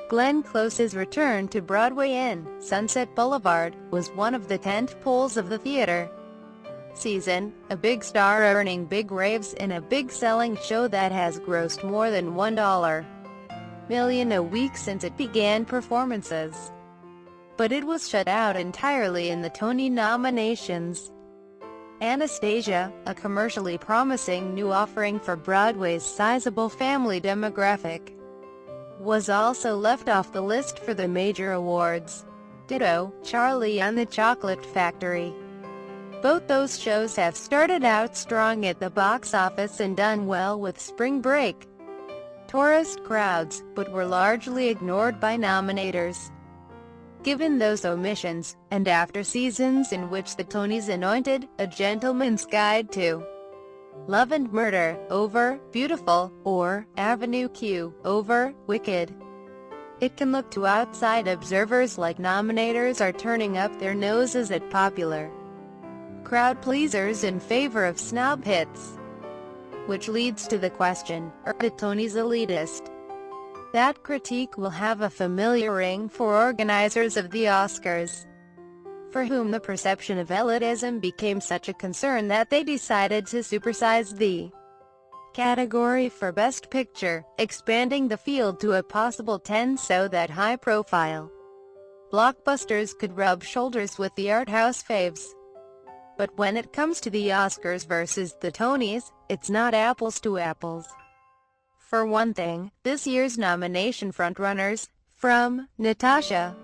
Glenn Close's return to Broadway in Sunset Boulevard was one of the tentpoles of the theater season, a big star earning big raves in a big-selling show that has grossed more than $1 million a week since it began performances. But it was shut out entirely in the Tony nominations. Anastasia, a commercially promising new offering for Broadway's sizable family demographic, was also left off the list for the major awards. Ditto, Charlie and the Chocolate Factory. Both those shows have started out strong at the box office and done well with spring break tourist crowds, but were largely ignored by nominators. Given those omissions, and after seasons in which the Tonys anointed A Gentleman's Guide to Love and Murder over Beautiful, or Avenue Q over Wicked, it can look to outside observers like nominators are turning up their noses at popular crowd pleasers in favor of snob hits. Which leads to the question, are the Tonys elitist? That critique will have a familiar ring for organizers of the Oscars, for whom the perception of elitism became such a concern that they decided to supersize the category for Best Picture, expanding the field to a possible 10 so that high-profile blockbusters could rub shoulders with the art house faves. But when it comes to the Oscars versus the Tonys, it's not apples to apples. For one thing, this year's nomination frontrunners, from Natasha,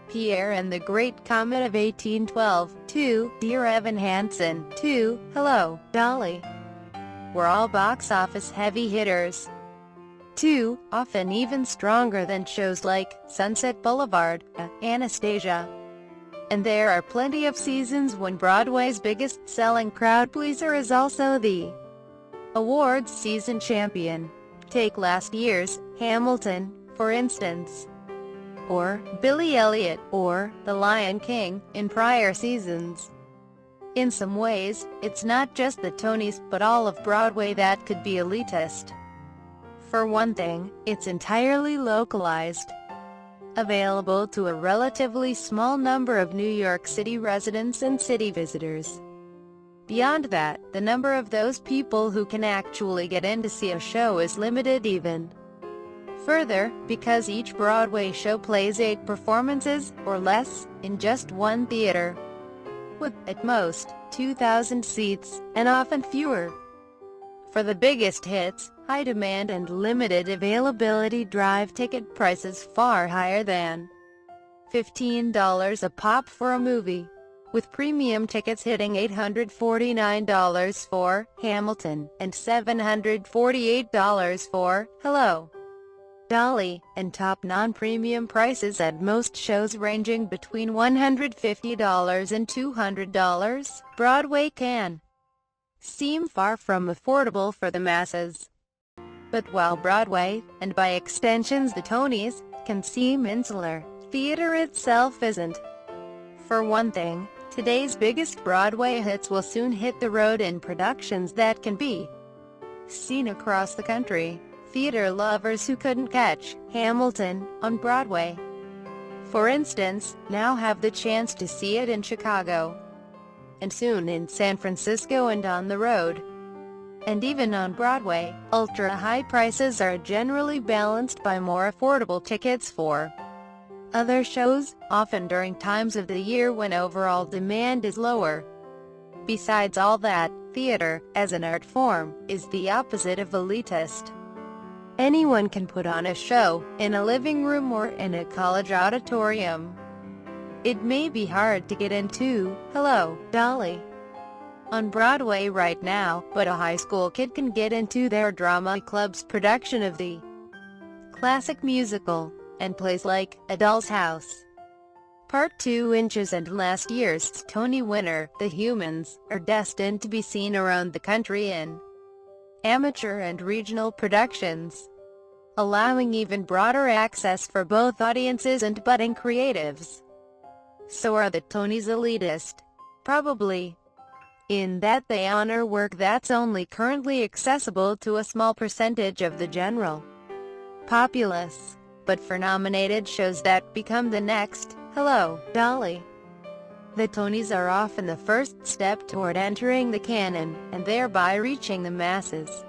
Pierre and the Great Comet of 1812, to Dear Evan Hansen, to Hello, Dolly, were all box office heavy hitters. Two, often even stronger than shows like Sunset Boulevard, Anastasia. And there are plenty of seasons when Broadway's biggest-selling crowd-pleaser is also the awards season champion. Take last year's Hamilton, for instance, or Billy Elliot, or The Lion King, in prior seasons. In some ways, it's not just the Tonys but all of Broadway that could be elitist. For one thing, it's entirely localized, available to a relatively small number of New York City residents and city visitors. Beyond that, the number of those people who can actually get in to see a show is limited even further, because each Broadway show plays 8 performances, or less, in just one theater, with, at most, 2,000 seats, and often fewer. For the biggest hits, high demand and limited availability drive ticket prices far higher than $15 a pop for a movie, with premium tickets hitting $849 for Hamilton, and $748 for Hello, Dolly, and top non-premium prices at most shows ranging between $150 and $200. Broadway can seem far from affordable for the masses. But while Broadway, and by extensions the Tonys, can seem insular, theater itself isn't. For one thing, today's biggest Broadway hits will soon hit the road in productions that can be seen across the country. Theater lovers who couldn't catch Hamilton on Broadway, for instance, now have the chance to see it in Chicago, and soon in San Francisco and on the road. And even on Broadway, ultra-high prices are generally balanced by more affordable tickets for other shows, often during times of the year when overall demand is lower. Besides all that, theater, as an art form, is the opposite of elitist. Anyone can put on a show, in a living room or in a college auditorium. It may be hard to get into Hello, Dolly on Broadway right now, but a high school kid can get into their drama club's production of the classic musical, and plays like A Doll's House, Part 2 Inches, and last year's Tony winner, The Humans, are destined to be seen around the country in amateur and regional productions, allowing even broader access for both audiences and budding creatives. So are the Tonys elitist? Probably. In that they honor work that's only currently accessible to a small percentage of the general populace. but for nominated shows that become the next Hello, Dolly. The Tonys are often the first step toward entering the canon, and thereby reaching the masses.